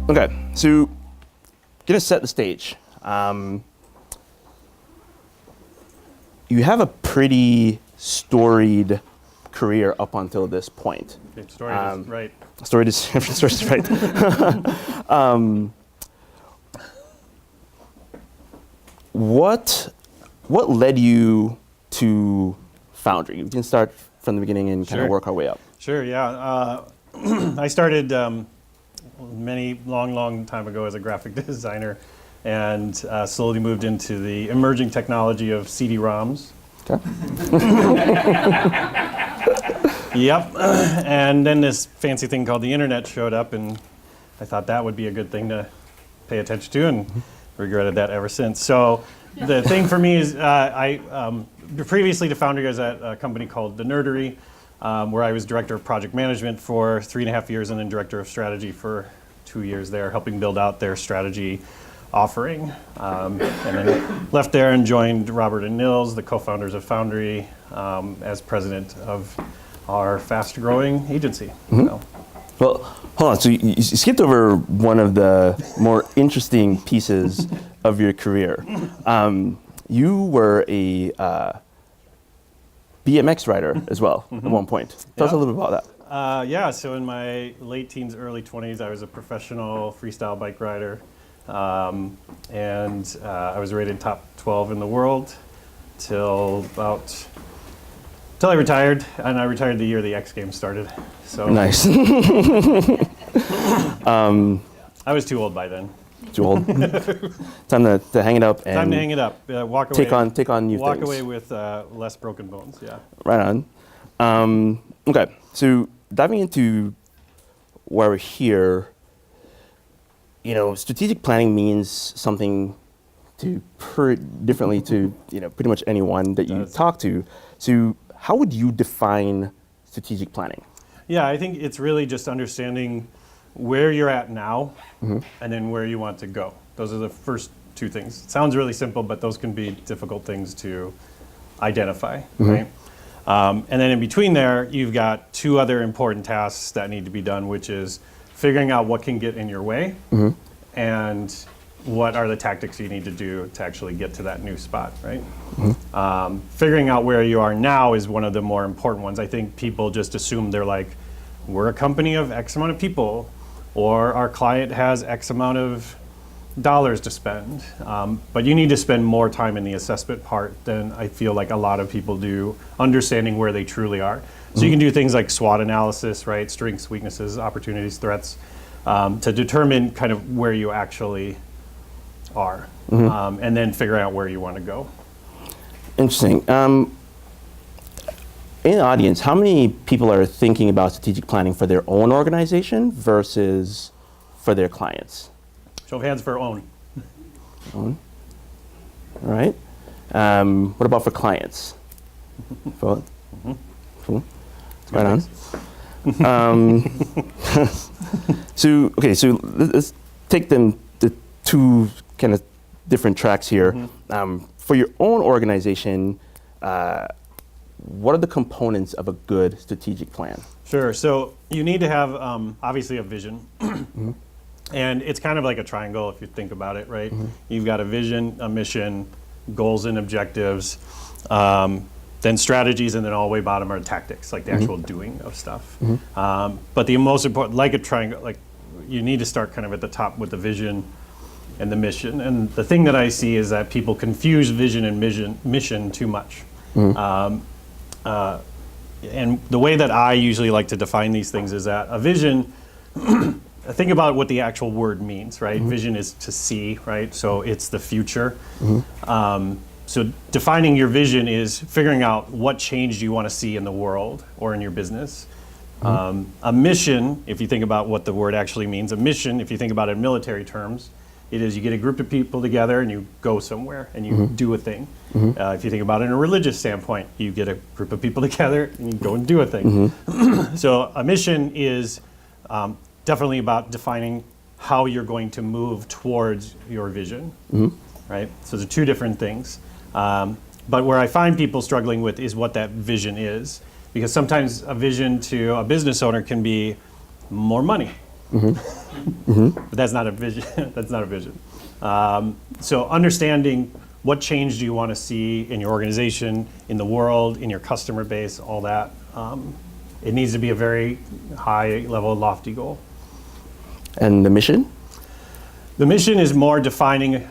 Okay, so gonna set the stage. You have a pretty storied career up until this point. Storied is right. Storied is right. What led you to Foundry? We can start from the beginning and kind of work our way up. Sure, yeah. I started long time ago as a graphic designer, and slowly moved into the emerging technology of CD-ROMs. Okay. Yep. And then this fancy thing called the internet showed up, and I thought that would be a good thing to pay attention to, and regretted that ever since. So the thing for me is I previously to Foundry, I was at a company called The Nerdery, where I was director of project management for 3.5 years, and then director of strategy for 2 years there, helping build out their strategy offering. And then left there and joined Robert and Nils, the co-founders of Foundry, as president of our fast-growing agency. Mm-hmm. So. Well, hold on. So you skipped over one of the more interesting pieces of your career. You were a BMX rider as well at one point. Tell us a little bit about that. Yeah, so in my late teens, early 20s, I was a professional freestyle bike rider. And I was rated top 12 in the world till I retired, and I retired the year the X Games started. So nice. I was too old by then. Too old. Time to hang it up and time to hang it up. Walk away. Take on new walk things. away with less broken bones. Yeah. Right on. Okay, so diving into why we're here. Strategic planning means something differently to pretty much anyone that you talk to. So how would you define strategic planning? Yeah, I think it's really just understanding where you're at now, and then where you want to go. Those are the first two things. It sounds really simple, but those can be difficult things to identify, right? And then in between there, you've got two other important tasks that need to be done, which is figuring out what can get in your way, and what are the tactics you need to do to actually get to that new spot, right? Figuring out where you are now is one of the more important ones. I think people just assume they're like, we're a company of X amount of people, or our client has X amount of dollars to spend. But you need to spend more time in the assessment part than I feel like a lot of people do, understanding where they truly are. So you can do things like SWOT analysis, right? Strengths, weaknesses, opportunities, threats, to determine kind of where you actually are, and then figure out where you want to go. Interesting. In the audience, how many people are thinking about strategic planning for their own organization versus for their clients? Show of hands for own. Own. All right. What about for clients? Cool. Right on. So let's take them the two kind of different tracks here. For your own organization, what are the components of a good strategic plan? Sure. So you need to have obviously a vision. And it's kind of like a triangle if you think about it, right? You've got a vision, a mission, goals and objectives, then strategies, and then all the way bottom are tactics, like the actual doing of stuff. But the most important, like a triangle, like you need to start kind of at the top with the vision and the mission. And the thing that I see is that people confuse vision and mission too much. And the way that I usually like to define these things is that a vision, think about what the actual word means, right? Vision is to see, right? So it's the future. So defining your vision is figuring out what change do you want to see in the world or in your business. A mission, if you think about what the word actually means, a mission, if you think about it in military terms, it is you get a group of people together and you go somewhere and you do a thing. If you think about it in a religious standpoint, you get a group of people together and you go and do a thing. So a mission is definitely about defining how you're going to move towards your vision, right? So those are two different things. But where I find people struggling with is what that vision is. Because sometimes a vision to a business owner can be more money, But that's not a vision. That's not a vision. So understanding what change do you want to see in your organization, in the world, in your customer base, all that. It needs to be a very high level, lofty goal. And the mission? The mission is more defining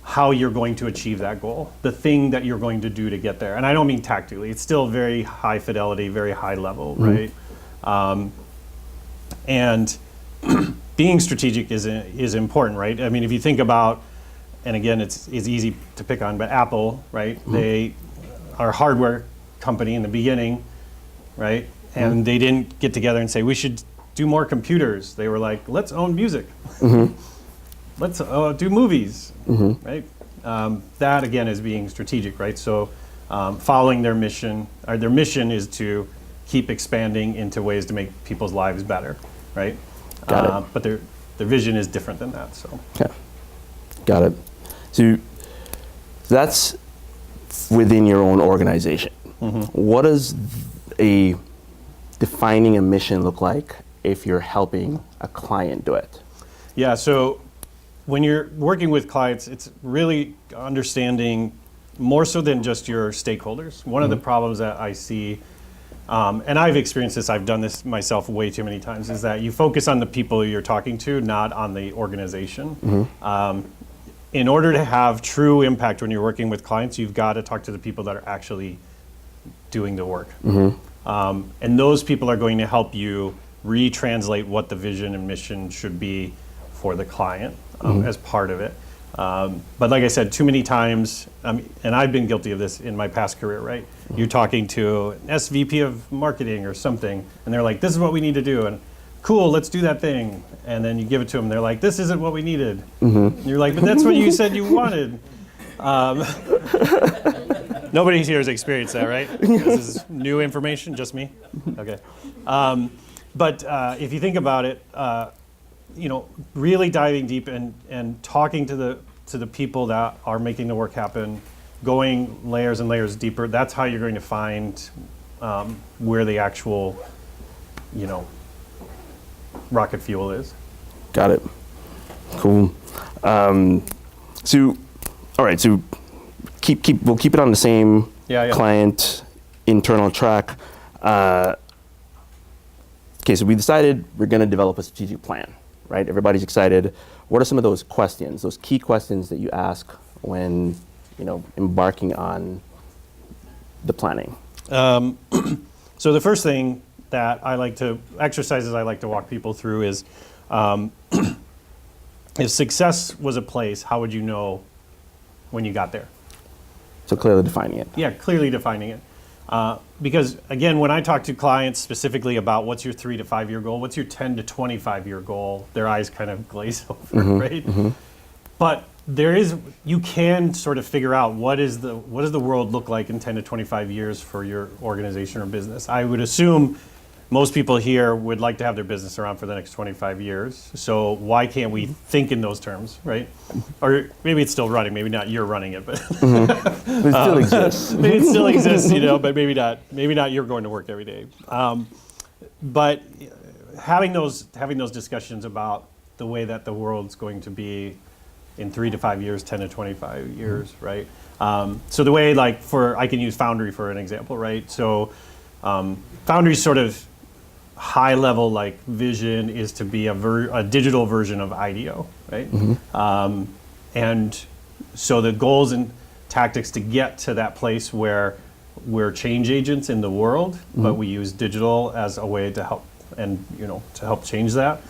how you're going to achieve that goal, the thing that you're going to do to get there. And I don't mean tactically. It's still very high fidelity, very high level, right? And being strategic is important, right? I mean, if you think about, and again, it's easy to pick on, but Apple, right? They are a hardware company in the beginning, right? And they didn't get together and say, we should do more computers. They were like, let's own music. Let's do movies, right? That again is being strategic, right? So following their mission is to keep expanding into ways to make people's lives better, right? Got it. But their vision is different than that, so. Okay, got it. So that's within your own organization. What does defining a mission look like if you're helping a client do it? Yeah, so when you're working with clients, it's really understanding more so than just your stakeholders. One of the problems that I see, and I've experienced this, I've done this myself way too many times, is that you focus on the people you're talking to, not on the organization. In order to have true impact when you're working with clients, you've got to talk to the people that are actually doing the work. And those people are going to help you retranslate what the vision and mission should be for the client as part of it. But like I said, too many times, and I've been guilty of this in my past career, right? You're talking to an SVP of marketing or something, and they're like, this is what we need to do. And cool, let's do that thing. And then you give it to them. They're like, this isn't what we needed. And you're like, but that's what you said you wanted. Nobody here has experienced that, right? This is new information, just me? Okay. But if you think about it, really diving deep and talking to the people that are making the work happen, going layers and layers deeper, that's how you're going to find where the actual, rocket fuel is. Got it. Cool. So, all right. So, we'll keep it on the same client internal track. Okay. So we decided we're going to develop a strategic plan, right? Everybody's excited. What are some of those questions, those key questions that you ask when, embarking on the planning? So the first thing that exercises I like to walk people through is, if success was a place, how would you know when you got there? So clearly defining it. Yeah, clearly defining it. Because again, when I talk to clients specifically about what's your 3 to 5 year goal, what's your 10 to 25 year goal, their eyes kind of glaze over, right? But you can sort of figure out what does the world look like in 10 to 25 years for your organization or business. I would assume most people here would like to have their business around for the next 25 years. So why can't we think in those terms, right? Or maybe it's still running. Maybe not you're running it, but But it still exists. maybe it still exists, but maybe not. Maybe not you're going to work every day. But having those discussions about the way that the world's going to be in 3 to 5 years, 10 to 25 years, right? So the way, I can use Foundry for an example, right? So Foundry's sort of high level vision is to be a digital version of IDEO, right? And so the goals and tactics to get to that place where we're change agents in the world, but we use digital as a way to help and to help change that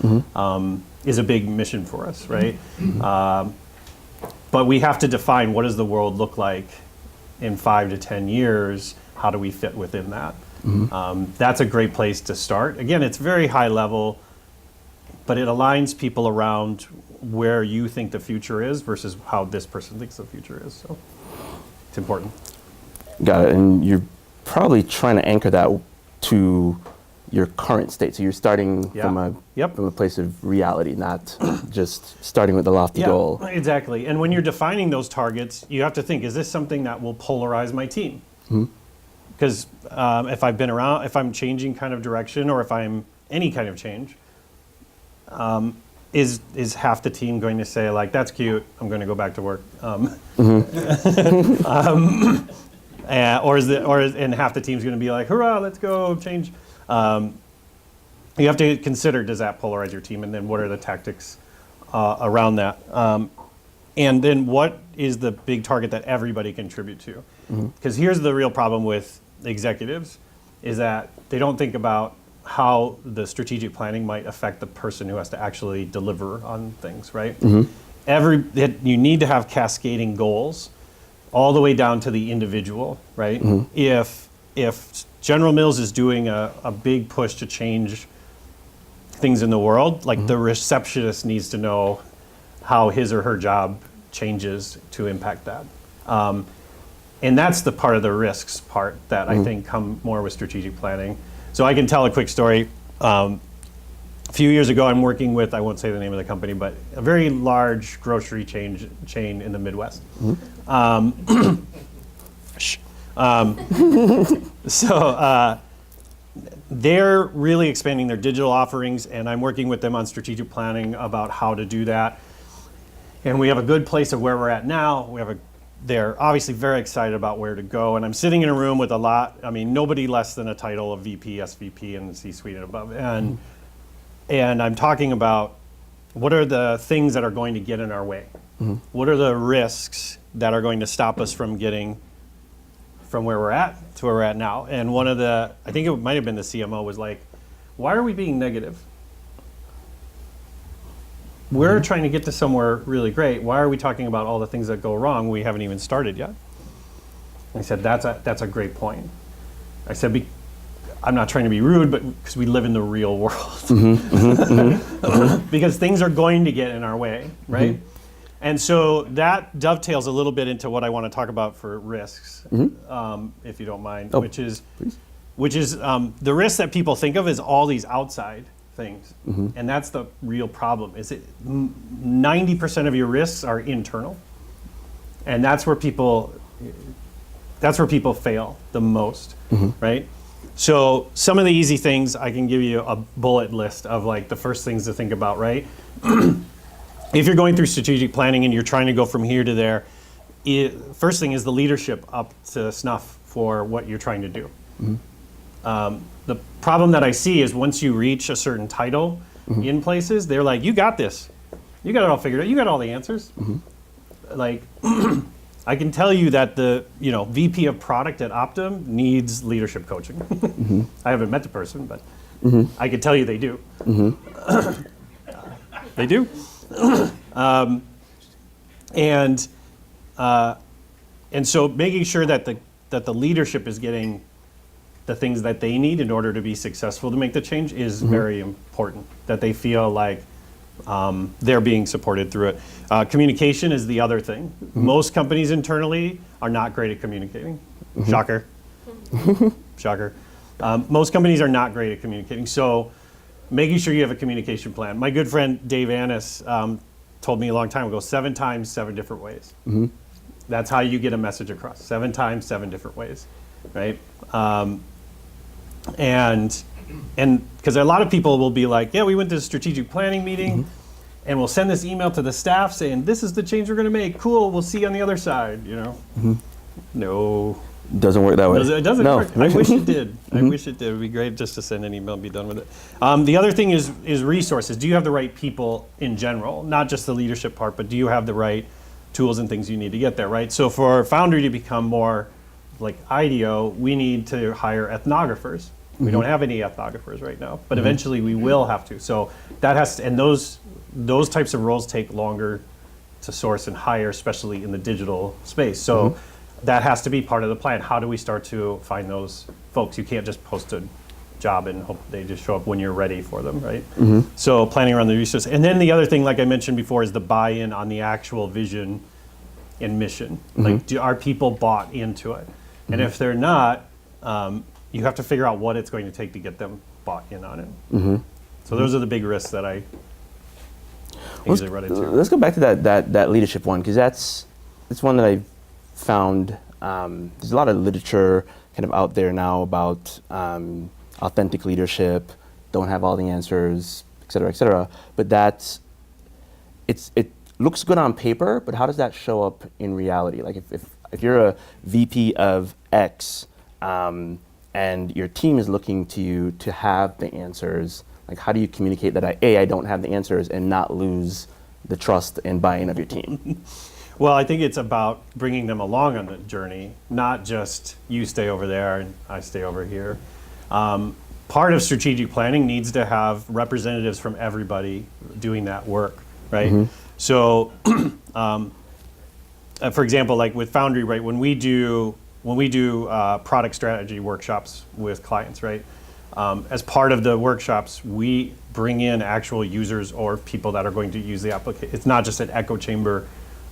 is a big mission for us, right? But we have to define what does the world look like in 5 to 10 years. How do we fit within that? That's a great place to start. Again, it's very high level, but it aligns people around where you think the future is versus how this person thinks the future is. So it's important. Got it. And you're probably trying to anchor that to your current state. So you're starting from a place of reality, not just starting with the lofty goal. Exactly. And when you're defining those targets, you have to think, is this something that will polarize my team? Because if I'm changing kind of direction, or if I'm any kind of change, is half the team going to say like, that's cute, I'm going to go back to work? And half the team's going to be like, hurrah, let's go change. You have to consider, does that polarize your team? And then what are the tactics around that? And then what is the big target that everybody contribute to? Because here's the real problem with executives is that they don't think about how the strategic planning might affect the person who has to actually deliver on things, right? You need to have cascading goals all the way down to the individual, right? If General Mills is doing a big push to change things in the world, like the receptionist needs to know how his or her job changes to impact that. And that's the part of the risks part that I think come more with strategic planning. So I can tell a quick story. A few years ago, I'm working with, I won't say the name of the company, but a very large grocery chain in the Midwest. So they're really expanding their digital offerings, and I'm working with them on strategic planning about how to do that. And we have a good place of where we're at now. They're obviously very excited about where to go. And I'm sitting in a room with nobody less than a title of VP, SVP, and C-suite and above. And I'm talking about what are the things that are going to get in our way? What are the risks that are going to stop us from getting from where we're at to where we're at now? And I think it might have been the CMO was like, why are we being negative? We're trying to get to somewhere really great. Why are we talking about all the things that go wrong? We haven't even started yet. I said, that's a great point. I said, I'm not trying to be rude, but because we live in the real world. Because things are going to get in our way, right? And so that dovetails a little bit into what I want to talk about for risks, if you don't mind, which is the risk that people think of as all these outside things. And that's the real problem. Is it 90% of your risks are internal, and that's where people fail the most, right? So some of the easy things, I can give you a bullet list of like the first things to think about, right? If you're going through strategic planning and you're trying to go from here to there, first thing is the leadership up to snuff for what you're trying to do. The problem that I see is once you reach a certain title in places, they're like, you got this. You got it all figured out. You got all the answers. Like, I can tell you that the VP of product at Optum needs leadership coaching. I haven't met the person, but I can tell you they do. They do. And so making sure that the leadership is getting the things that they need in order to be successful to make the change is very important, that they feel like they're being supported through it. Communication is the other thing. Most companies internally are not great at communicating. Shocker. Shocker. Most companies are not great at communicating. So making sure you have a communication plan. My good friend Dave Annis told me a long time ago, 7 times, 7 different ways. That's how you get a message across. 7 times, 7 different ways, right? And because a lot of people will be like, yeah, we went to a strategic planning meeting and we'll send this email to the staff saying, this is the change we're going to make. Cool, we'll see you on the other side, No. Doesn't work that way. It doesn't work. I wish it did. I wish it did. It would be great just to send an email and be done with it. The other thing is resources. Do you have the right people in general? Not just the leadership part, but do you have the right tools and things you need to get there, right? So for Foundry to become more like IDEO, we need to hire ethnographers. We don't have any ethnographers right now, but eventually we will have to. So that has to, and those types of roles take longer to source and hire, especially in the digital space. So that has to be part of the plan. How do we start to find those folks? You can't just post a job and hope they just show up when you're ready for them, right? So planning around the resources. And then the other thing, like I mentioned before, is the buy-in on the actual vision and mission. Like, are people bought into it? And if they're not, you have to figure out what it's going to take to get them bought in on it. So those are the big risks that I usually run into. Let's go back to that leadership one, because that's one that I've found. There's a lot of literature kind of out there now about authentic leadership, don't have all the answers, et cetera, et cetera. But it looks good on paper, but how does that show up in reality? Like if you're a VP of X, and your team is looking to you to have the answers, like how do you communicate that I don't have the answers and not lose the trust and buy-in of your team? Well, I think it's about bringing them along on the journey, not just you stay over there and I stay over here. Part of strategic planning needs to have representatives from everybody doing that work, right? So, for example, like with Foundry, right, when we do product strategy workshops with clients, right, as part of the workshops, we bring in actual users or people that are going to use the application. It's not just an echo chamber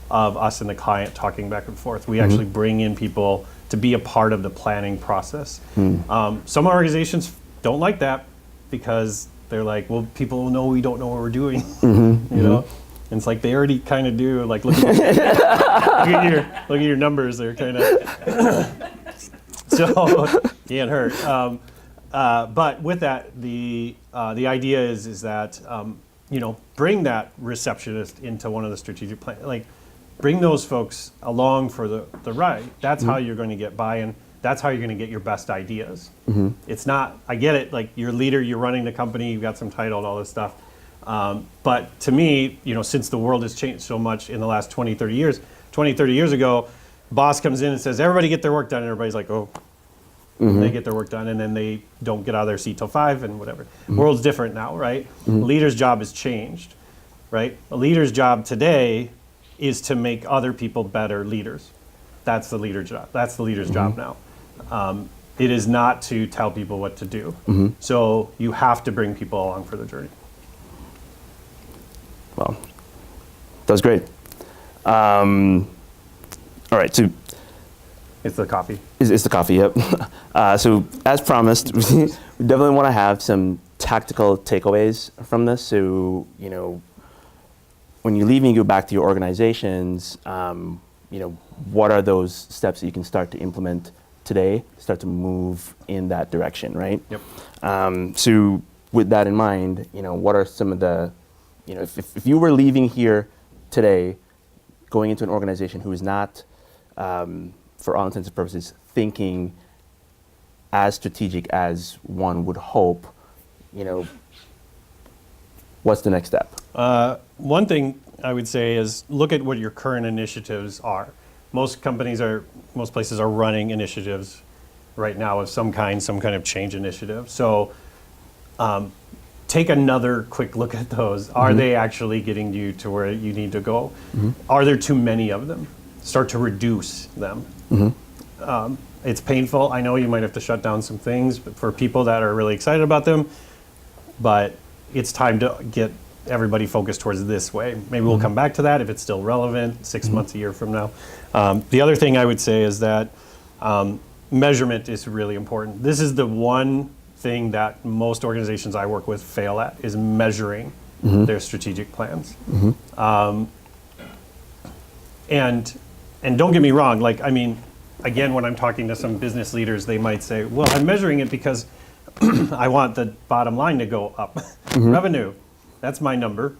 of us and the client talking back and forth. We actually bring in people to be a part of the planning process. Some organizations don't like that because they're like, well, people will know we don't know what we're doing, you know? And it's like they already kind of do. Like look at your numbers. They're kind of so can't hurt. But with that, the idea is that bring that receptionist into one of the strategic plans. Like bring those folks along for the ride. That's how you're going to get buy-in. That's how you're going to get your best ideas. It's not. I get it. Like you're a leader. You're running the company. You've got some title and all this stuff. But to me, since the world has changed so much in the last 20, 30 years ago, boss comes in and says, everybody get their work done. And everybody's like, oh, they get their work done. And then they don't get out of their seat till 5 and whatever. World's different now, right? A leader's job has changed, right? A leader's job today is to make other people better leaders. That's the leader's job. That's the leader's job now. It is not to tell people what to do. So you have to bring people along for the journey. Well, that was great. All right, so it's the coffee. It's the coffee, yep. So as promised, we definitely want to have some tactical takeaways from this. So, when you leave and you go back to your organizations, what are those steps that you can start to implement today, start to move in that direction, right? Yep. So with that in mind, what are some of the, if you were leaving here today, going into an organization who is not, for all intents and purposes, thinking as strategic as one would hope, what's the next step? One thing I would say is look at what your current initiatives are. Most places are running initiatives right now of some kind of change initiative. So take another quick look at those. Are they actually getting you to where you need to go? Are there too many of them? Start to reduce them. It's painful. I know you might have to shut down some things but for people that are really excited about them, but it's time to get everybody focused towards this way. Maybe we'll come back to that if it's still relevant 6 months, a year from now. The other thing I would say is that measurement is really important. This is the one thing that most organizations I work with fail at, is measuring their strategic plans. And don't get me wrong, again, when I'm talking to some business leaders, they might say, well, I'm measuring it because I want the bottom line to go up. Revenue, that's my number.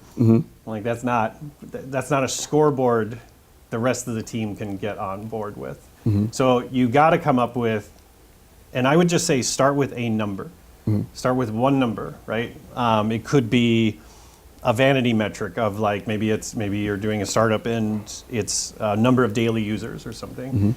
Like that's not a scoreboard the rest of the team can get on board with. So you got to come up with, and I would just say start with a number. Start with one number, right? It could be a vanity metric of maybe you're doing a startup and it's a number of daily users or something.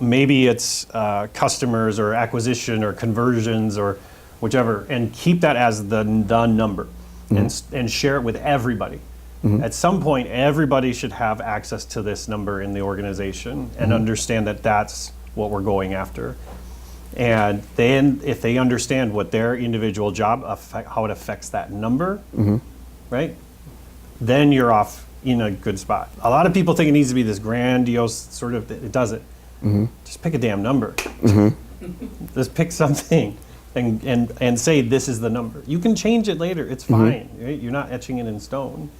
Maybe it's customers or acquisition or conversions or whichever, and keep that as the number and share it with everybody. At some point, everybody should have access to this number in the organization and understand that that's what we're going after. And then if they understand what their individual job, how it affects that number, right? Then you're off in a good spot. A lot of people think it needs to be this grandiose sort of, it doesn't. Just pick a damn number. Just pick something and say this is the number. You can change it later, it's fine, right? You're not etching it in stone.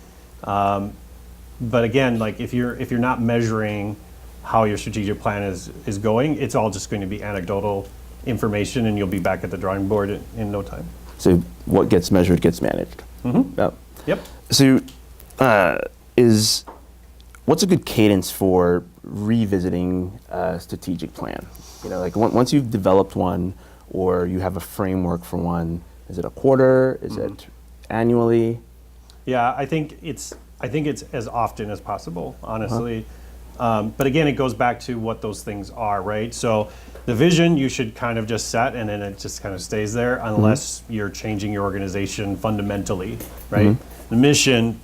But again, if you're not measuring how your strategic plan is going, it's all just going to be anecdotal information and you'll be back at the drawing board in no time. So what gets measured gets managed. Yep. Yep. So, what's a good cadence for revisiting a strategic plan? Like once you've developed one, or you have a framework for one, is it a quarter? Is it annually? Yeah, I think it's as often as possible, honestly. But again, it goes back to what those things are, right? So the vision you should kind of just set, and then it just kind of stays there unless you're changing your organization fundamentally, right? The mission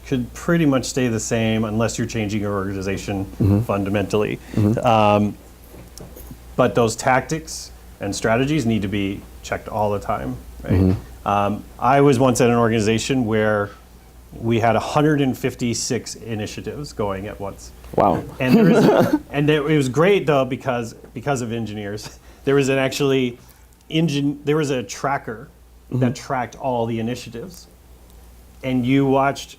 could pretty much stay the same unless you're changing your organization fundamentally. But those tactics and strategies need to be checked all the time, right? I was once at an organization where we had 156 initiatives going at once. Wow. And it was great though because of engineers. There was there was a tracker that tracked all the initiatives. And you watched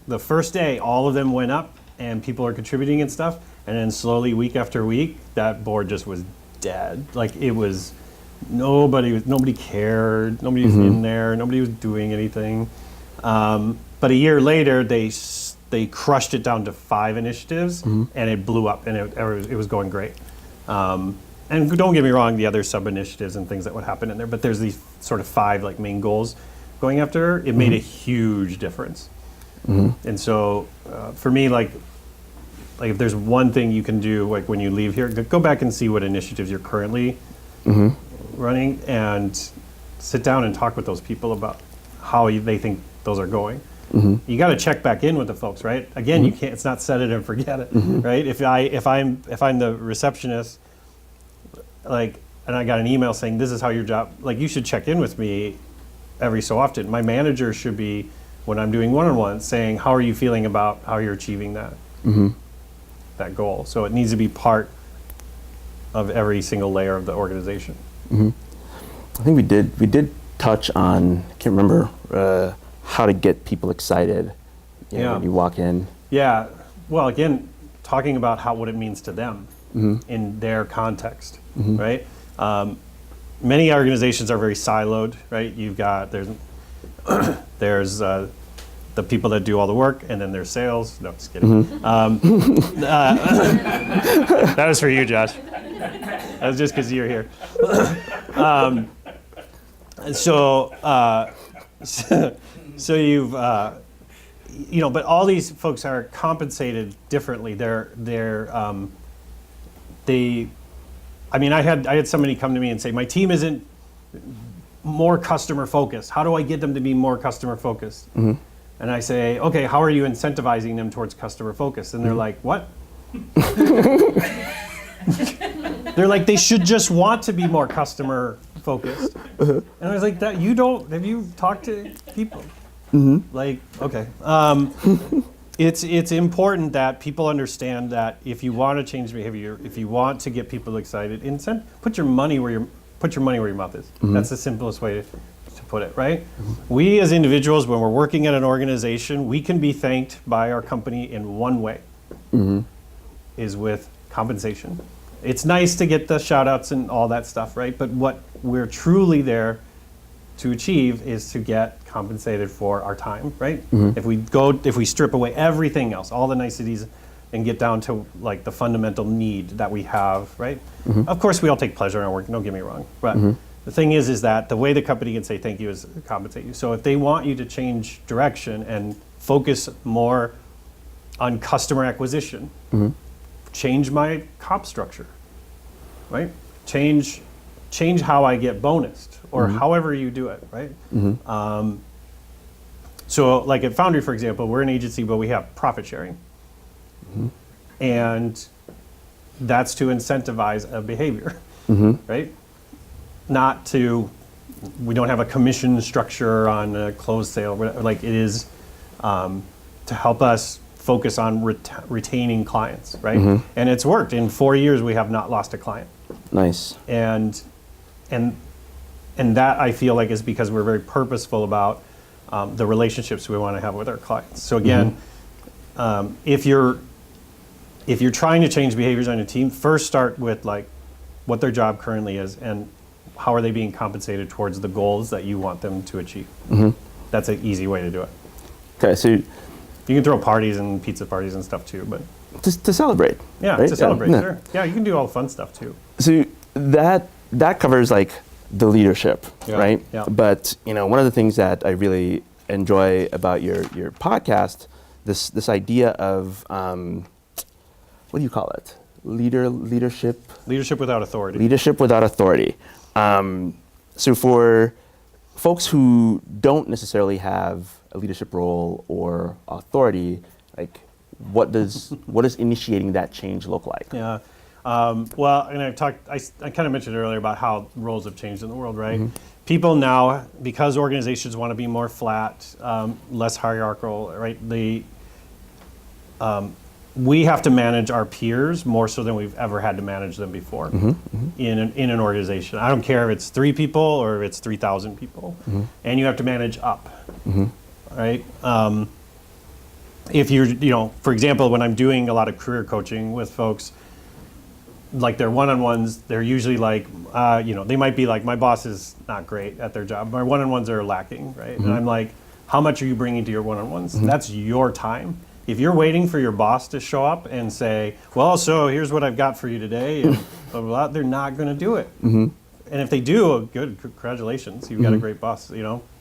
the first day, all of them went up and people are contributing and stuff. And then slowly, week after week, that board just was dead. Like it was, nobody cared, nobody was in there, nobody was doing anything. But a year later, they crushed it down to 5 initiatives, and it blew up, and it was going great. And don't get me wrong, the other sub-initiatives and things that would happen in there, but there's these sort of 5 like main goals going after. It made a huge difference. And so for me, like if there's one thing you can do, like when you leave here, go back and see what initiatives you're currently running, and sit down and talk with those people about how they think those are going. You got to check back in with the folks, right? Again, you can't. It's not set it and forget it, right? If I'm the receptionist, like, and I got an email saying this is how your job, like, you should check in with me every so often. My manager should be, when I'm doing one-on-one, saying how are you feeling about how you're achieving that that goal. So it needs to be part of every single layer of the organization. I think we did touch on, I can't remember, how to get people excited when you walk in. Yeah, well, again, talking about what it means to them in their context, right? Many organizations are very siloed, right? There's the people that do all the work, and then there's sales. No, just kidding. That was for you, Josh. That was just because you're here. So you've, but all these folks are compensated differently. I had somebody come to me and say, my team isn't more customer focused. How do I get them to be more customer focused? And I say, okay, how are you incentivizing them towards customer focus? And they're like, what? They're like, they should just want to be more customer focused. And I was like, have you talked to people? Like, okay. It's important that people understand that if you want to change behavior, if you want to get people excited, put your money where your mouth is. That's the simplest way to put it, right? We as individuals, when we're working at an organization, we can be thanked by our company in one way, is with compensation. It's nice to get the shout outs and all that stuff, right? But what we're truly there to achieve is to get compensated for our time, right? If we strip away everything else, all the niceties, and get down to like the fundamental need that we have, right? Of course, we all take pleasure in our work, don't get me wrong, but the thing is that the way the company can say thank you is compensate you. So if they want you to change direction and focus more on customer acquisition, change my comp structure, right? Change how I get bonused, or however you do it, right? So like at Foundry, for example, we're an agency, but we have profit sharing. And that's to incentivize a behavior, right? We don't have a commission structure on a closed sale, like it is to help us focus on retaining clients, right? And it's worked. In 4 years, we have not lost a client. Nice. And that I feel like is because we're very purposeful about the relationships we want to have with our clients. So again, if you're trying to change behaviors on your team, first start with like what their job currently is and how are they being compensated towards the goals that you want them to achieve. That's an easy way to do it. Okay, so You can throw parties and pizza parties and stuff too, but to celebrate. yeah, right? to celebrate, Yeah. sure. Yeah, you can do all the fun stuff too. So that covers like the leadership, Yeah, right? yeah. But one of the things that I really enjoy about your podcast, this idea of what do you call it? Leadership. Leadership without authority. Leadership without authority. So for folks who don't necessarily have a leadership role or authority, like what does initiating that change look like? Yeah. Well, and I kind of mentioned earlier about how roles have changed in the world, right? People now, because organizations want to be more flat, less hierarchical, right? We have to manage our peers more so than we've ever had to manage them before in an organization. I don't care if it's 3 people or if it's 3,000 people, and you have to manage up, right? If you're, for example, when I'm doing a lot of career coaching with folks, like their one-on-ones, they're usually like, they might be like, my boss is not great at their job. My one-on-ones are lacking, right? And I'm like, how much are you bringing to your one-on-ones? That's your time. If you're waiting for your boss to show up and say, well, so here's what I've got for you today, and blah, blah, blah, they're not going to do it. And if they do, good, congratulations, you've got a great boss,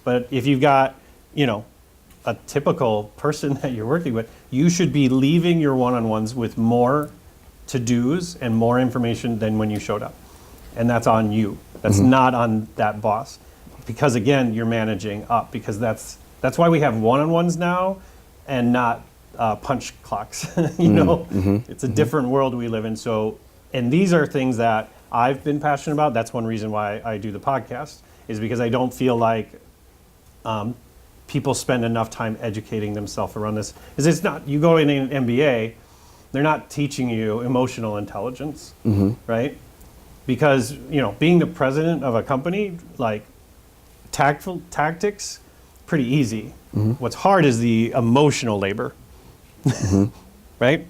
But if you've got, a typical person that you're working with, you should be leaving your one-on-ones with more to-dos and more information than when you showed up. And that's on you. That's not on that boss. Because again, you're managing up, because that's why we have one-on-ones now and not punch clocks. It's a different world we live in. So, and these are things that I've been passionate about. That's one reason why I do the podcast, is because I don't feel like people spend enough time educating themselves around this. Because it's not, you go in an MBA, they're not teaching you emotional intelligence, right? Because, being the president of a company, like tactics, pretty easy. What's hard is the emotional labor. Right?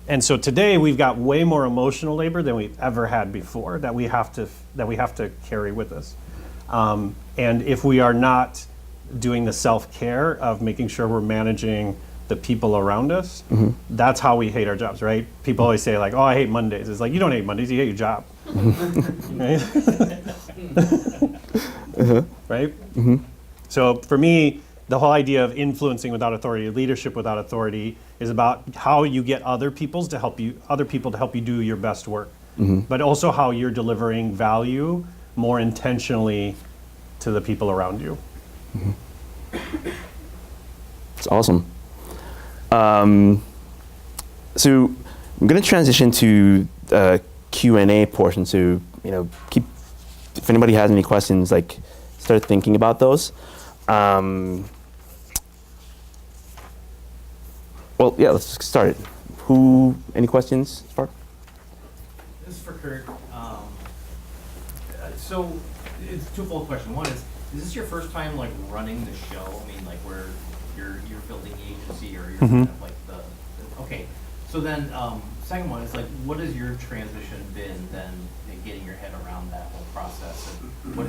And so today we've got way more emotional labor than we've ever had before that we have to carry with us. And if we are not doing the self-care of making sure we're managing the people around us, that's how we hate our jobs, right? People always say like, oh, I hate Mondays. It's like, you don't hate Mondays, you hate your job. Right? So for me, the whole idea of influencing without authority, leadership without authority, is about how you get other people to help you do your best work, but also how you're delivering value more intentionally to the people around you. It's awesome. So I'm going to transition to Q&A portion. So if anybody has any questions, like start thinking about those. Well, yeah, let's get started. Any questions, Spark? This is for Kurt. So it's a twofold question. One is this your first time like running the show? I mean, like where you're building the agency or you're kind of like the okay. So then second one is like, what has your transition been then in getting your head around that whole process? And what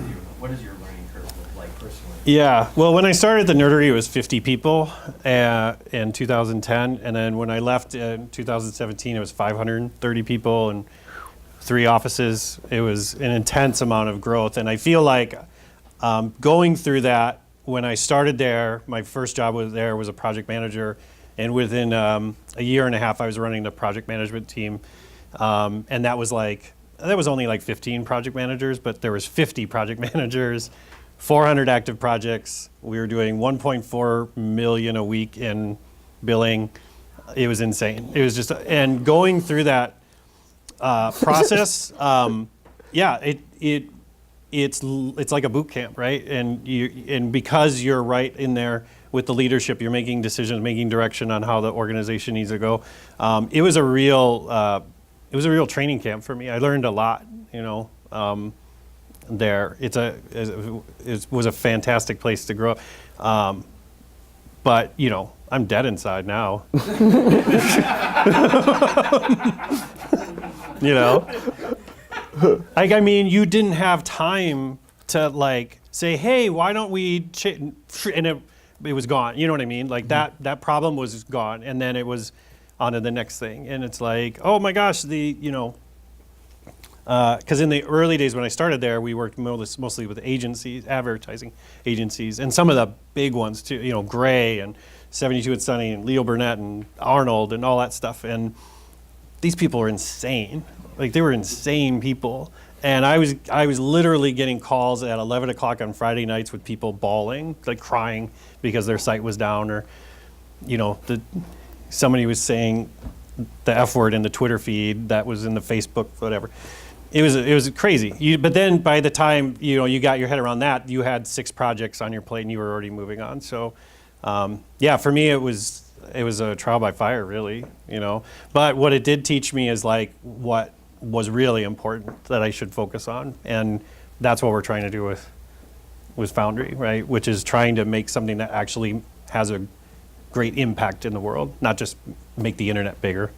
is your learning curve look like personally? Yeah, well, when I started the Nerdery, it was 50 people in 2010, and then when I left in 2017, it was 530 people and 3 offices. It was an intense amount of growth, and I feel like going through that, when I started there, my first job was a project manager, and within a year and a half, I was running the project management team, and that was only like 15 project managers, but there was 50 project managers, 400 active projects. We were doing 1.4 million a week in billing. It was insane. It was just, and going through that process, it's like a boot camp, right? And because you're right in there with the leadership, you're making decisions, making direction on how the organization needs to go. It was a real training camp for me. I learned a lot, there. It was a fantastic place to grow up. But, I'm dead inside now. Like, I mean, you didn't have time to like say, hey, why don't we, and it was gone. You know what I mean? Like that problem was gone. And then it was on to the next thing. And it's like, oh my gosh, because in the early days when I started there, we worked mostly with agencies, advertising agencies, and some of the big ones too, Gray and 72 and Sunny and Leo Burnett and Arnold and all that stuff. And these people are insane. Like, they were insane people. And I was literally getting calls at 11 o'clock on Friday nights with people bawling, like crying because their site was down, or, somebody was saying the F word in the Twitter feed that was in the Facebook, whatever. It was crazy. But then by the time you got your head around that, you had 6 projects on your plate and you were already moving on. So, for me it was a trial by fire, really. But what it did teach me is like what was really important that I should focus on, and that's what we're trying to do with Foundry, right? Which is trying to make something that actually has a great impact in the world, not just make the internet bigger.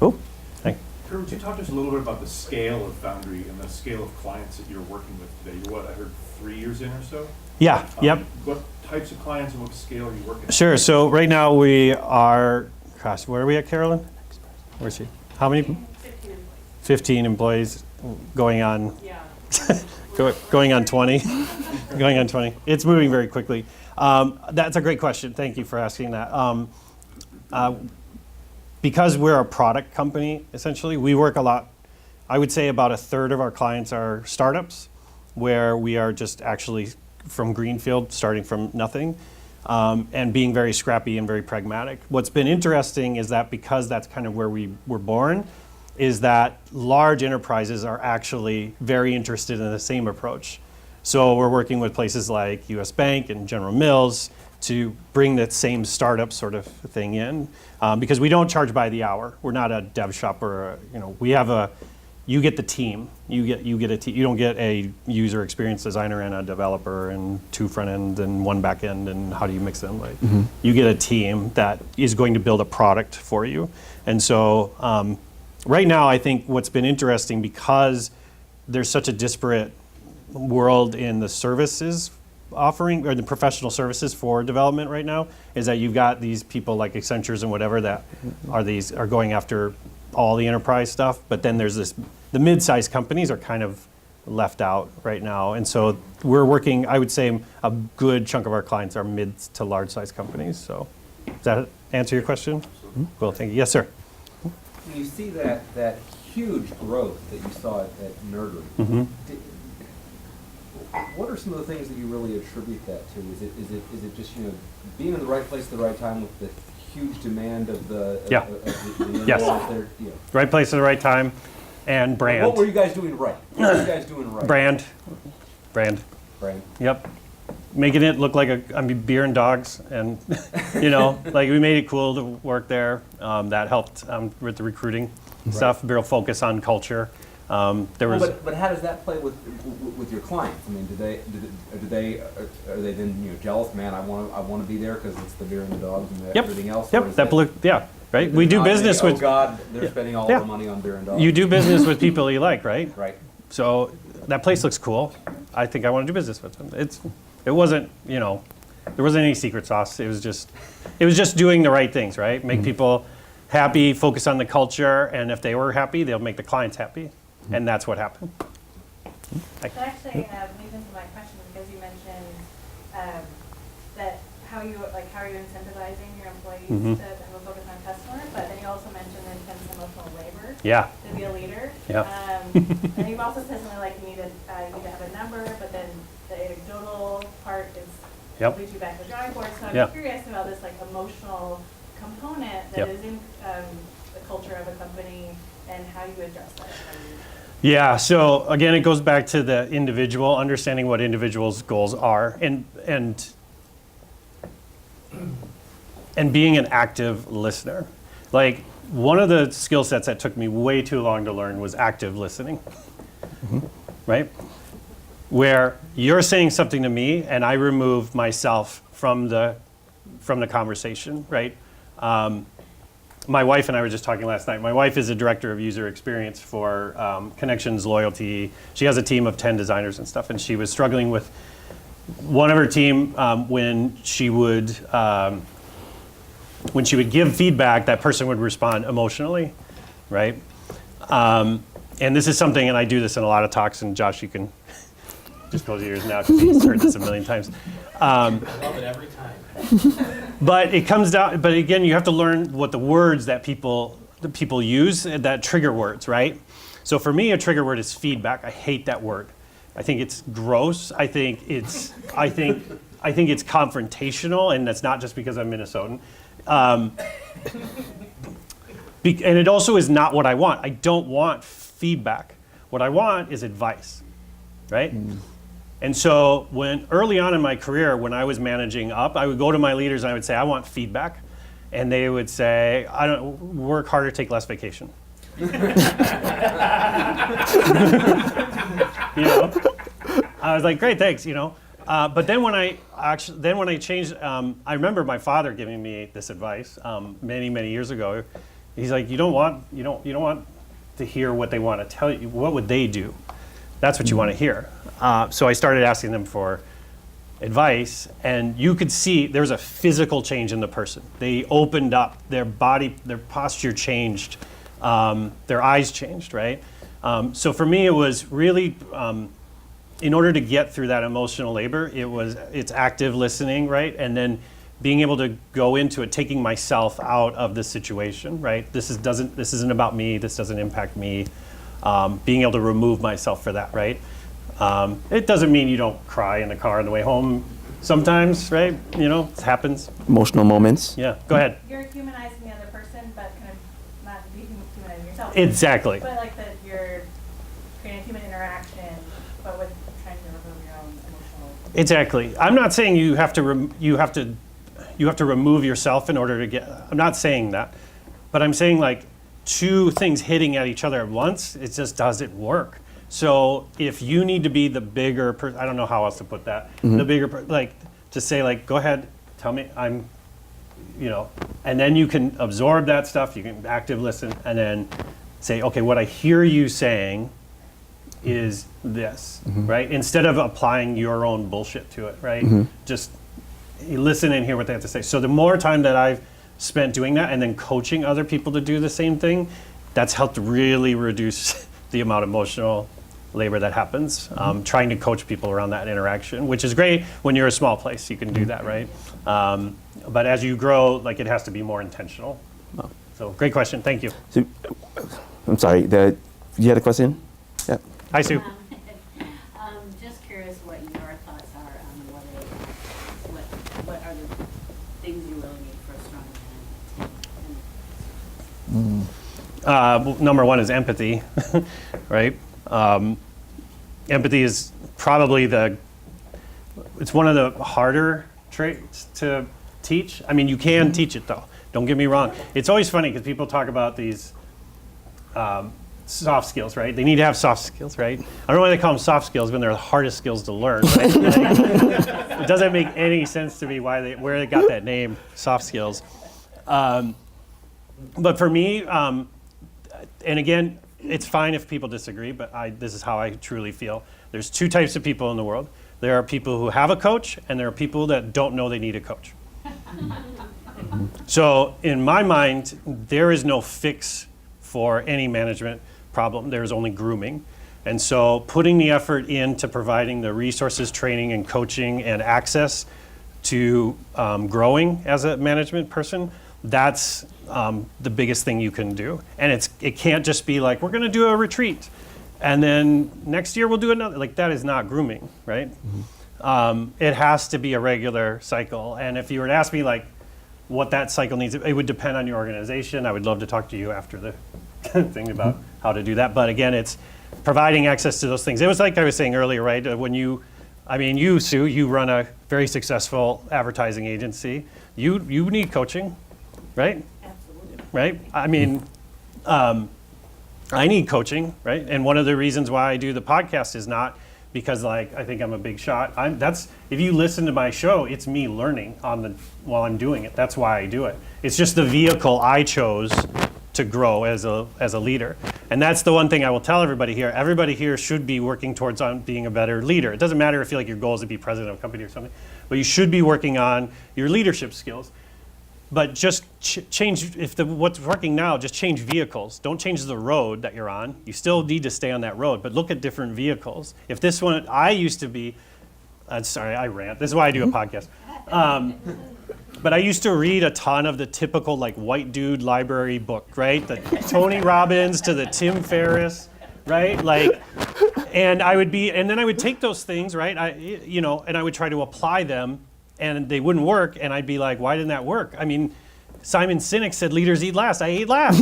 Oh, thanks. Kurt, would you talk to us a little bit about the scale of Foundry and the scale of clients that you're working with today? You're what, I heard 3 years in or so? Yeah, yep. What types of clients and what scale are you working with? Sure, so right now we are, gosh, where are we at, Carolyn? Where's she? How many? 15 employees going on, going on 20. Going on 20. It's moving very quickly. That's a great question. Thank you for asking that. Because we're a product company, essentially, we work a lot. I would say about a third of our clients are startups, where we are just actually from greenfield, starting from nothing, and being very scrappy and very pragmatic. What's been interesting is that because that's kind of where we were born, is that large enterprises are actually very interested in the same approach. So we're working with places like US Bank and General Mills to bring that same startup sort of thing in, because we don't charge by the hour. We're not a dev shop or we have you get the team. You get a team. You don't get a user experience designer and a developer and 2 front end and 1 back end, and how do you mix them? Like, you get a team that is going to build a product for you. And so right now, I think what's been interesting, because there's such a disparate world in the services offering, or the professional services for development right now, is that you've got these people like Accentures and whatever that are going after all the enterprise stuff, but then there's the mid-sized companies are kind of left out right now. And so we're working, I would say a good chunk of our clients are mid to large size companies. So does that answer your question? Cool, thank you. Yes, sir. When you see that huge growth that you saw at Nerdery, what are some of the things that you really attribute that to? Is it just being in the right place at the right time with the huge demand of the Yes. There, Right place at the right time, and brand. What were you guys doing right? What were you guys doing right? Brand. Yep. Making it look like beer and dogs, and like we made it cool to work there. That helped with the recruiting stuff. Real focus on culture. But how does that play with your clients? I mean, are they then jealous? Man, I want to be there because it's the beer and the dogs and everything else. Yep. Right. We do business with. Oh God, they're spending all the money on beer and dogs. You do business with people you like, right? Right. So that place looks cool. I think I want to do business with them. It wasn't there wasn't any secret sauce. It was just doing the right things, right? Make people happy, focus on the culture, and if they were happy, they'll make the clients happy. And that's what happened. That actually leads into my question, because you mentioned that how are you incentivizing your employees to have a focus on customer, but then you also mentioned intense emotional labor to be a leader. Yeah. And you've also said something like you need to have a number, but then the anecdotal part is leads you back to the drawing board. So I'm curious about this emotional component that is in the culture of a company, and how you address that. Yeah, so again, it goes back to the individual, understanding what individuals' goals are, and being an active listener. Like, one of the skill sets that took me way too long to learn was active listening, right? Where you're saying something to me and I remove myself from the conversation, right? my wife and I were just talking last night. My wife is a director of user experience for Connections Loyalty. She has a team of 10 designers and stuff, and she was struggling with one of her team when she would give feedback, that person would respond emotionally, right? And this is something, and I do this in a lot of talks, and Josh, you can just close your ears now because he's heard this a million times. I love it every time. But it comes down, but again, you have to learn what the words that people use, that trigger words, right? So for me, a trigger word is feedback. I hate that word. I think it's gross. I think it's confrontational, and that's not just because I'm Minnesotan. And it also is not what I want. I don't want feedback. What I want is advice, right? And so early on in my career, when I was managing up, I would go to my leaders and I would say, I want feedback. And they would say, I don't work harder, take less vacation. You know? I was like, great, thanks, you know. But then when I changed, I remember my father giving me this advice many, many years ago. He's like, you don't want to hear what they want to tell you. What would they do? That's what you want to hear. So I started asking them for advice, and you could see there was a physical change in the person. They opened up, their body, their posture changed, their eyes changed, right? So for me, it was really, in order to get through that emotional labor, it's active listening, right? And then being able to go into it, taking myself out of the situation, right? This isn't about me. This doesn't impact me. Being able to remove myself for that, right? It doesn't mean you don't cry in the car on the way home sometimes, right? You know, it happens. Emotional moments. Yeah, go ahead. You're humanizing the other person, but kind of not dehumanizing yourself. Exactly. But like that you're creating a human interaction, but with trying to remove your own emotional. Exactly. I'm not saying you have to remove yourself in order to get. I'm not saying that, but I'm saying like two things hitting at each other at once, it just doesn't work. So if you need to be the bigger person, I don't know how else to put that. The bigger, like to say like, go ahead, tell me, and then you can absorb that stuff. You can active listen, and then say, okay, what I hear you saying is this, right? Instead of applying your own bullshit to it, right? Just listen and hear what they have to say. So the more time that I've spent doing that and then coaching other people to do the same thing, that's helped really reduce the amount of emotional labor that happens. Trying to coach people around that interaction, which is great when you're a small place, you can do that, right? But as you grow, like it has to be more intentional. So great question, thank you. So, I'm sorry, you had a question? Yeah. Hi, Sue. Just curious what your thoughts are on what are the things you really need for a strong management team? Number one is empathy, right? Empathy is probably it's one of the harder traits to teach. I mean, you can teach it though, don't get me wrong. It's always funny because people talk about these soft skills, right? They need to have soft skills, right? I don't know why they call them soft skills when they're the hardest skills to learn, right? It doesn't make any sense to me where they got that name, soft skills. But for me, and again, it's fine if people disagree, but this is how I truly feel. There's two types of people in the world. There are people who have a coach, and there are people that don't know they need a coach. So in my mind, there is no fix for any management problem. There's only grooming. And so putting the effort into providing the resources, training, and coaching and access to growing as a management person, that's the biggest thing you can do. And it can't just be like, we're going to do a retreat, and then next year we'll do another. Like, that is not grooming, right? It has to be a regular cycle. And if you were to ask me like what that cycle needs, it would depend on your organization. I would love to talk to you after the thing about how to do that. But again, it's providing access to those things. It was like I was saying earlier, right? When you, Sue, you run a very successful advertising agency. You need coaching, right? Absolutely. Right? I mean, I need coaching, right? And one of the reasons why I do the podcast is not because like I think I'm a big shot. If you listen to my show, it's me learning while I'm doing it. That's why I do it. It's just the vehicle I chose to grow as a leader. And that's the one thing I will tell everybody here. Everybody here should be working towards being a better leader. It doesn't matter if you like your goal is to be president of a company or something, but you should be working on your leadership skills. But just change, what's working now, just change vehicles. Don't change the road that you're on. You still need to stay on that road, but look at different vehicles. If this one, I used to be, sorry, I rant. This is why I do a podcast. But I used to read a ton of the typical like white dude library book, right? The Tony Robbins to the Tim Ferriss, right? Like, and then I would take those things, right? And I would try to apply them, and they wouldn't work, and I'd be like, why didn't that work? I mean, Simon Sinek said leaders eat last. I ate last.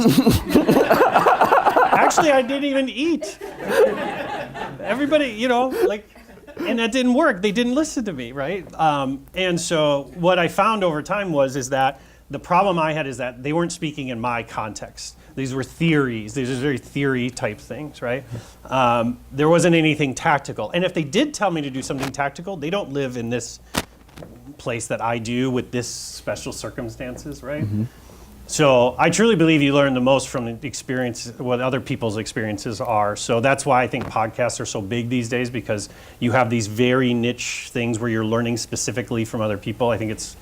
Actually, I didn't even eat. Everybody, and that didn't work. They didn't listen to me, right? And so what I found over time is that the problem I had is that they weren't speaking in my context. These were theories. These are very theory type things, right? There wasn't anything tactical. And if they did tell me to do something tactical, they don't live in this place that I do with this special circumstances, right? Mm-hmm. So I truly believe you learn the most from the experience, what other people's experiences are. So that's why I think podcasts are so big these days, because you have these very niche things where you're learning specifically from other people. I think it's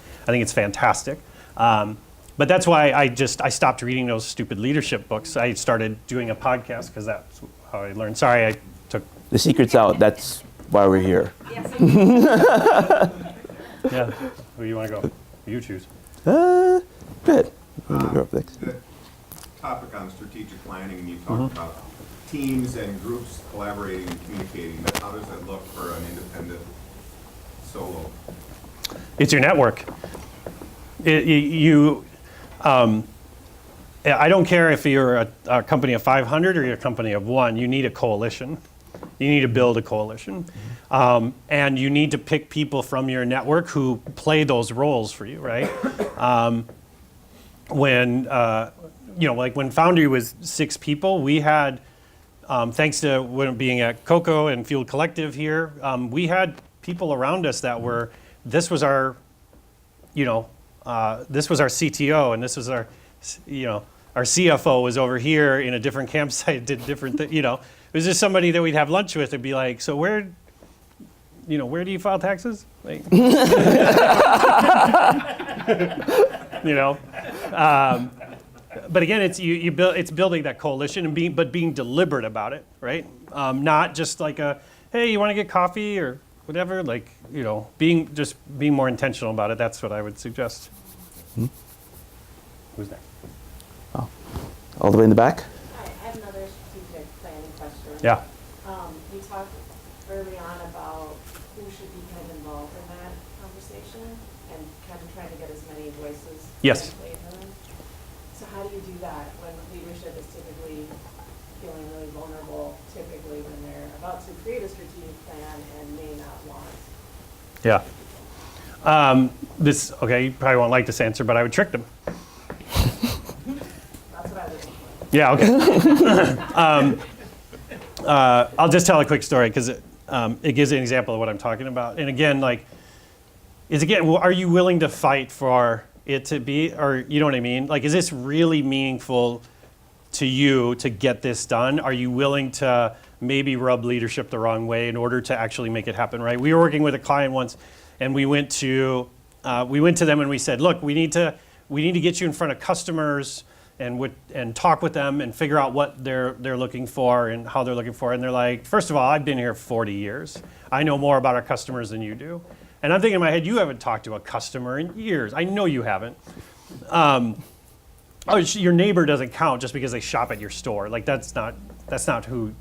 fantastic. But that's why I stopped reading those stupid leadership books. I started doing a podcast because that's how I learned. Sorry, I took... The secret's out. That's why we're here. Yeah. Where you want to go? You choose. Good. You're up next. The topic on strategic planning, and you talked about teams and groups collaborating and communicating, but how does that look for an independent solo? It's your network. I don't care if you're a company of 500 or you're a company of 1. You need a coalition. You need to build a coalition. And you need to pick people from your network who play those roles for you, right? When Foundry was 6 people, we had, thanks to being at Coco and Fuel Collective here, we had people around us that were, this was our CTO, and this was our CFO was over here in a different campsite, did different things, It was just somebody that we'd have lunch with and be like, so where do you file taxes? Like, but again, it's building that coalition and being deliberate about it, right? Not just like hey, you want to get coffee or whatever, like, being more intentional about it. That's what I would suggest. Hmm? Who's next? Oh, all the way in the back? Hi, I have another strategic planning question. Yeah. You talked early on about who should be kind of involved in that conversation and kind of trying to get as many voices. Yes. So how do you do that when leadership is typically feeling really vulnerable, typically when they're about to create a strategic plan and may not want? Yeah. You probably won't like this answer, but I would trick them. That's what I was thinking. Yeah, okay. I'll just tell a quick story because it gives an example of what I'm talking about. And again, are you willing to fight for it to be, or you know what I mean? Like, is this really meaningful to you to get this done? Are you willing to maybe rub leadership the wrong way in order to actually make it happen, right? We were working with a client once, and we went to them and we said, look, we need to get you in front of customers and talk with them and figure out what they're looking for and how they're looking for it. And they're like, first of all, I've been here 40 years. I know more about our customers than you do. And I'm thinking in my head, you haven't talked to a customer in years. I know you haven't. Your neighbor doesn't count just because they shop at your store. Like, that's not who,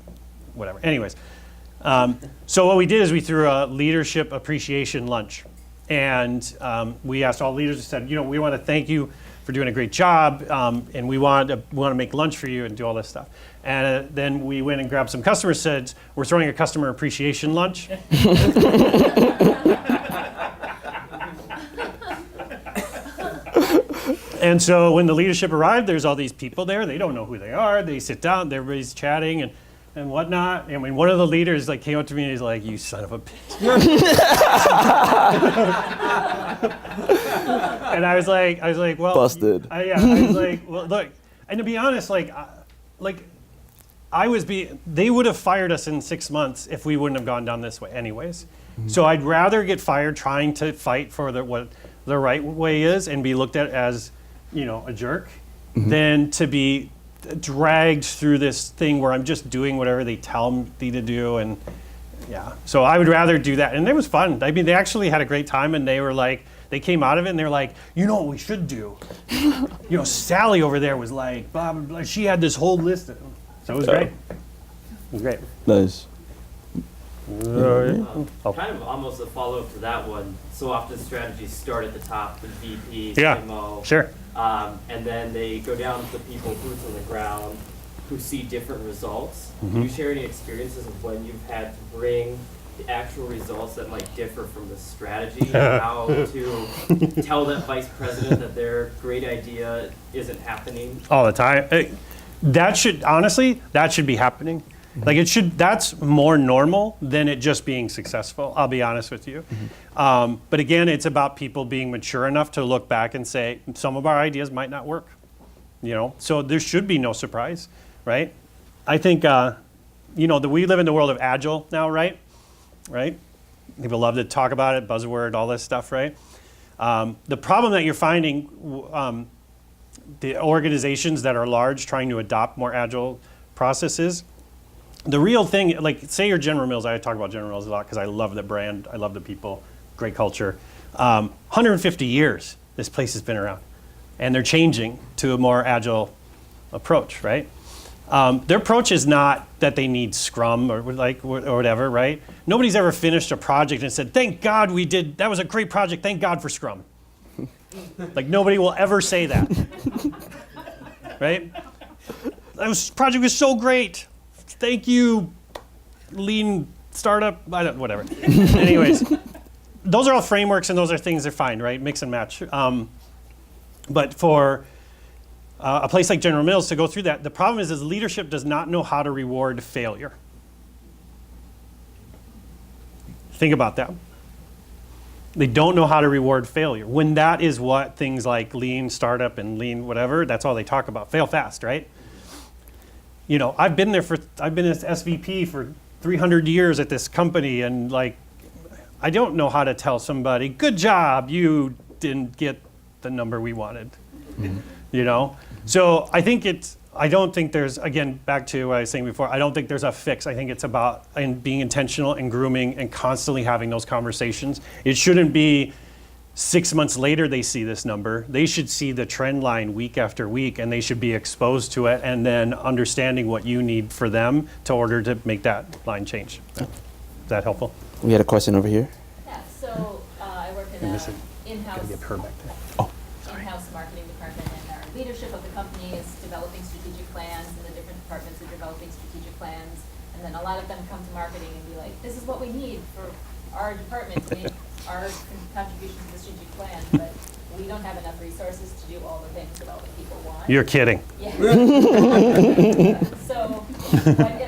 whatever. Anyways, so what we did is we threw a leadership appreciation lunch. And we asked all leaders, we said, we want to thank you for doing a great job, and we want to make lunch for you and do all this stuff. And then we went and grabbed some customers, said, we're throwing a customer appreciation lunch. And so when the leadership arrived, there's all these people there. They don't know who they are. They sit down, everybody's chatting, and and whatnot. I mean, one of the leaders like came up to me and he's like, "You son of a bitch." And I was like, well, Busted. I was like, well, look, and to be honest, they would have fired us in 6 months if we wouldn't have gone down this way anyways. So I'd rather get fired trying to fight for what the right way is and be looked at as, a jerk than to be dragged through this thing where I'm just doing whatever they tell me to do. And yeah, so I would rather do that. And it was fun. I mean, they actually had a great time, and they were like, they came out of it and they're like, you know what we should do? Sally over there was like, blah, blah, blah. She had this whole list. So it was great. It was great. Nice. Kind of almost a follow-up to that one. So often strategies start at the top, the VP, CMO. Sure. And then they go down to the people, boots on the ground, who see different results. Can you share any experiences of when you've had to bring the actual results that might differ from the strategy, and how to tell that vice president that their great idea isn't happening? All the time. That should be happening. Like that's more normal than it just being successful, I'll be honest with you. But again, it's about people being mature enough to look back and say, some of our ideas might not work. So there should be no surprise, right? I think, that we live in the world of agile now, right? Right? People love to talk about it, buzzword, all this stuff, right? The problem that you're finding, the organizations that are large trying to adopt more agile processes, the real thing, like say you're General Mills, I talk about General Mills a lot because I love the brand, I love the people, great culture. 150 years this place has been around, and they're changing to a more agile approach, right? Their approach is not that they need Scrum or whatever, right? Nobody's ever finished a project and said, thank God we did, that was a great project, thank God for Scrum. Like nobody will ever say that, right? Project was so great. Thank you, lean startup, whatever. Anyways, those are all frameworks and those are things that are fine, right? Mix and match. But for a place like General Mills to go through that, the problem is leadership does not know how to reward failure. Think about that. They don't know how to reward failure. When that is what things like lean startup and lean whatever, that's all they talk about. Fail fast, right? I've been as SVP for 300 years at this company, and I don't know how to tell somebody, good job, you didn't get the number we wanted. So I don't think there's, again, back to what I was saying before, I don't think there's a fix. I think it's about being intentional and grooming and constantly having those conversations. It shouldn't be 6 months later they see this number. They should see the trend line week after week, and they should be exposed to it and then understanding what you need for them to order to make that line change. Is that helpful? We had a question over here. Yeah, so I work in Gotta in-house get her back there. in-house marketing department, and our leadership of the company is developing strategic plans, and the different departments are developing strategic plans. And then a lot of them come to marketing and be like, this is what we need for our department to make our contribution to the strategic plan, but we don't have enough resources to do all the things that all the people want. You're kidding. Yeah. So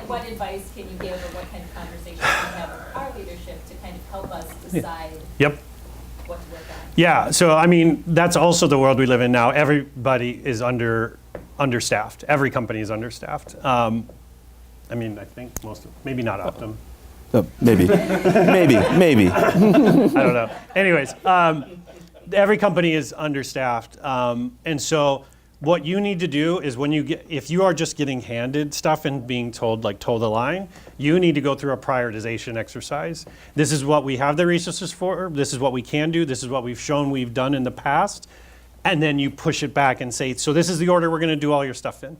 what advice can you give, or what kind of conversations can you have with our leadership to kind of help us decide Yep. what to work on? Yeah, so I mean, that's also the world we live in now. Everybody is understaffed. Every company is understaffed. I think maybe not Optum. Maybe. maybe. I don't know. Anyways, every company is understaffed. And so what you need to do is if you are just getting handed stuff and being told, toe the line, you need to go through a prioritization exercise. This is what we have the resources for. This is what we can do. This is what we've shown we've done in the past. And then you push it back and say, so this is the order we're going to do all your stuff in.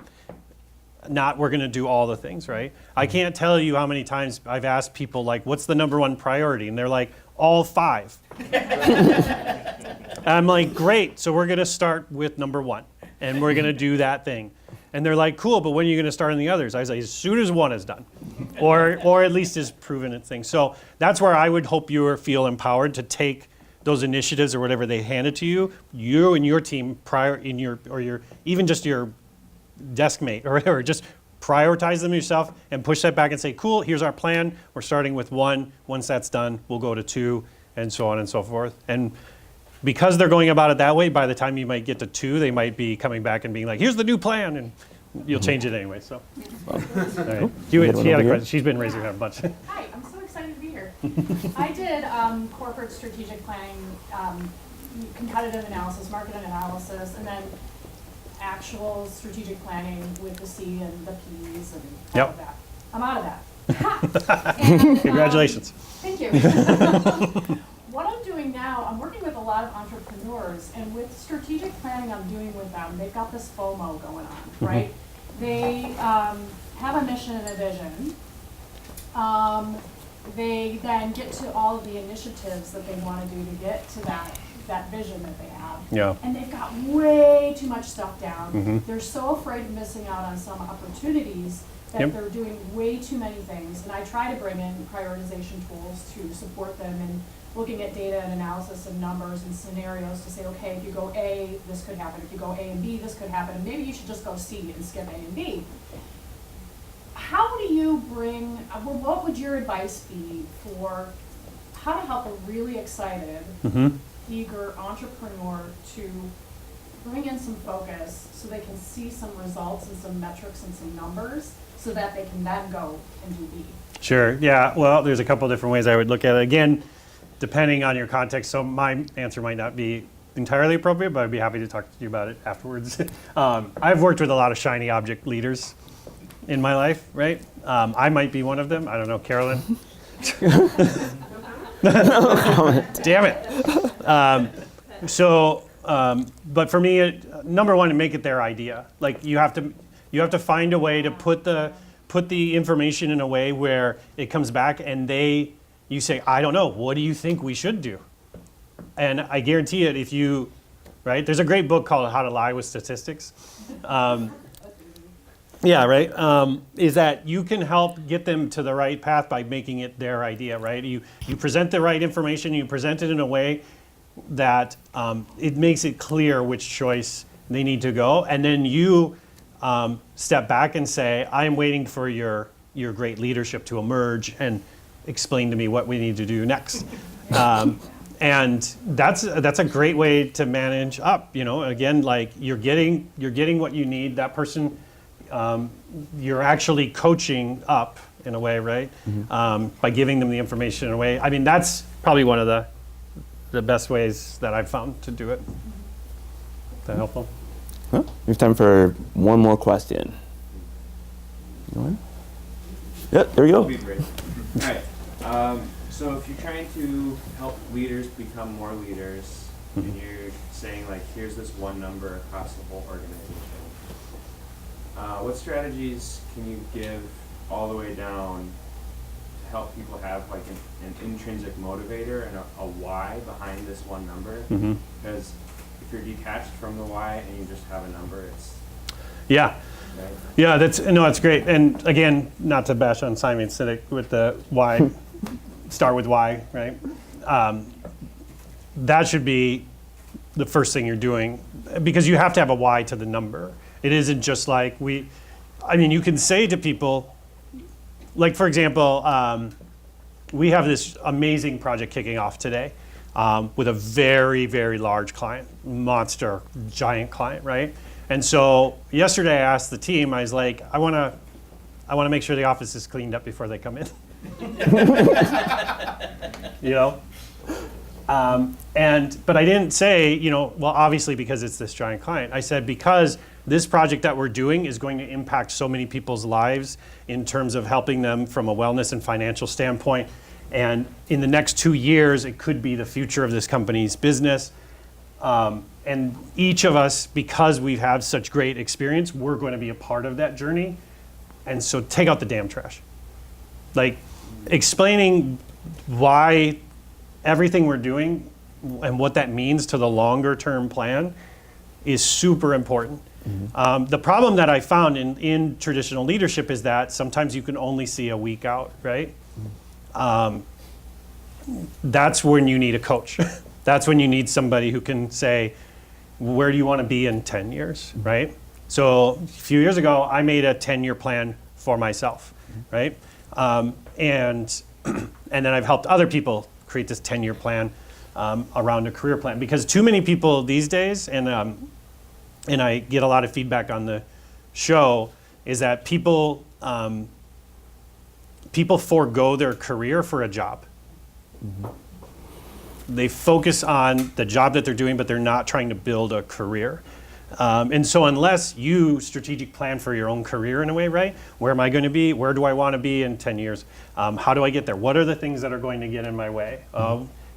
Not we're going to do all the things, right? I can't tell you how many times I've asked people, what's the number one priority? And they're like, all 5. And I'm like, great, so we're going to start with number 1. And we're going to do that thing. And they're like, cool, but when are you going to start on the others? I say, as soon as 1 is done. Or at least is proven its thing. So that's where I would hope you feel empowered to take those initiatives or whatever they handed to you, you and your team even just your desk mate or just prioritize them yourself and push that back and say, cool, here's our plan. We're starting with 1. Once that's done, we'll go to 2, and so on and so forth. And because they're going about it that way, by the time you might get to 2, they might be coming back and being like, here's the new plan, and you'll change it anyway. So, all right. She had a question. She's been raising her hand a bunch. Hi, I'm so excited to be here. I did corporate strategic planning, competitive analysis, market analysis, and then actual strategic planning with the C and the P's and all of that. I'm out of that. And, Congratulations. Thank you. What I'm doing now, I'm working with a lot of entrepreneurs, and with strategic planning I'm doing with them, they've got this FOMO going on, right? They have a mission and a vision. They then get to all of the initiatives that they want to do to get to that vision that they have. Yeah. And they've got way too much stuff down. They're so afraid of missing out on some opportunities that they're doing way too many things. And I try to bring in prioritization tools to support them in looking at data and analysis and numbers and scenarios to say, okay, if you go A, this could happen. If you go A and B, this could happen. And maybe you should just go C and skip A and B. How do you bring, what would your advice be for how to help a really excited, eager entrepreneur to bring in some focus so they can see some results and some metrics and some numbers so that they can then go and do B? Sure. Yeah. Well, there's a couple different ways I would look at it. Again, depending on your context, so my answer might not be entirely appropriate, but I'd be happy to talk to you about it afterwards. I've worked with a lot of shiny object leaders in my life, right? I might be one of them. I don't know, Carolyn. Damn it. But for me, number one, to make it their idea. Like you have to find a way to put the information in a way where it comes back and you say, I don't know, what do you think we should do? And I guarantee it, if you, right? There's a great book called How to Lie with Statistics. Yeah, right. Is that you can help get them to the right path by making it their idea, right? You present the right information, you present it in a way that it makes it clear which choice they need to go, and then you step back and say, I am waiting for your great leadership to emerge and explain to me what we need to do next. And that's a great way to manage up. Again, like you're getting what you need. That person, you're actually coaching up in a way, right? By giving them the information in a way. I mean, that's probably one of the best ways that I've found to do it. Is that helpful? Huh? We have time for one more question. Yep, there we go. That'll be great. All right. So if you're trying to help leaders become more leaders, and you're saying like, here's this one number across the whole organization, what strategies can you give all the way down to help people have like an intrinsic motivator and a why behind this one number? Because if you're detached from the why and you just have a number, it's right? Yeah, that's great. And again, not to bash on Simon Sinek with the why, start with why, right? That should be the first thing you're doing, because you have to have a why to the number. It isn't just like you can say to people, like for example, we have this amazing project kicking off today with a very, very large client, monster, giant client, right? And so yesterday I asked the team, I was like, I want to make sure the office is cleaned up before they come in. But I didn't say, well, obviously because it's this giant client. I said, because this project that we're doing is going to impact so many people's lives in terms of helping them from a wellness and financial standpoint. And in the next 2 years, it could be the future of this company's business. And each of us, because we've had such great experience, we're going to be a part of that journey. And so take out the damn trash. Like explaining why everything we're doing and what that means to the longer term plan is super important. The problem that I found in traditional leadership is that sometimes you can only see a week out, right? That's when you need a coach. That's when you need somebody who can say, where do you want to be in 10 years, right? So a few years ago, I made a 10-year plan for myself, right? And then I've helped other people create this 10-year plan around a career plan, because too many people these days, and I get a lot of feedback on the show, is that people forego their career for a job. They focus on the job that they're doing, but they're not trying to build a career. And so unless you strategic plan for your own career in a way, right? Where am I going to be? Where do I want to be in 10 years? How do I get there? What are the things that are going to get in my way?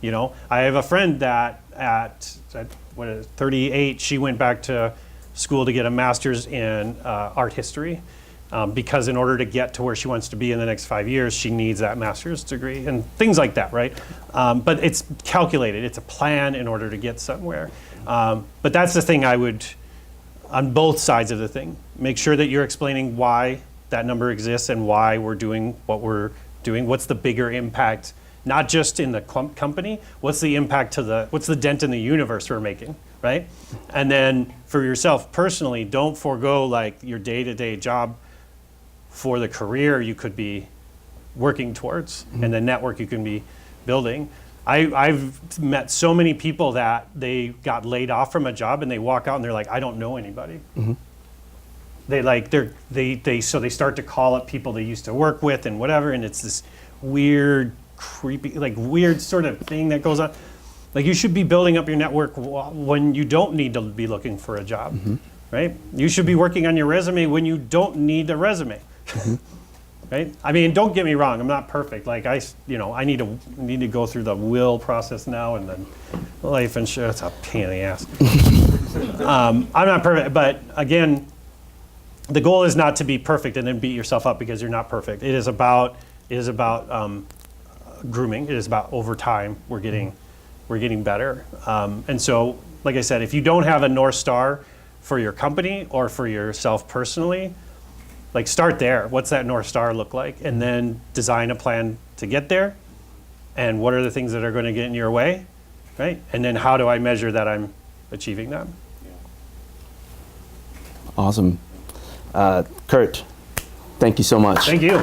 You know, I have a friend that at 38, she went back to school to get a master's in art history, because in order to get to where she wants to be in the next 5 years, she needs that master's degree and things like that, right? But it's calculated. It's a plan in order to get somewhere. But that's the thing I would, on both sides of the thing, make sure that you're explaining why that number exists and why we're doing what we're doing. What's the bigger impact, not just in the company, what's the impact to what's the dent in the universe we're making, right? And then for yourself personally, don't forego like your day-to-day job for the career you could be working towards and the network you can be building. I've met so many people that they got laid off from a job and they walk out and they're like, I don't know anybody. So they start to call up people they used to work with and whatever, and it's this weird, creepy, like weird sort of thing that goes on. Like you should be building up your network when you don't need to be looking for a job, right? You should be working on your resume when you don't need a resume. Right? I mean, don't get me wrong. I'm not perfect. Like I need to go through the will process now, and then life insurance. It's a pain in the ass. I'm not perfect, but again, the goal is not to be perfect and then beat yourself up because you're not perfect. It is about grooming. It is about over time we're getting better. And so, like I said, if you don't have a North Star for your company or for yourself personally, like start there. What's that North Star look like? And then design a plan to get there. And what are the things that are going to get in your way, right? And then how do I measure that I'm achieving them? Awesome. Kurt, thank you so much. Thank you.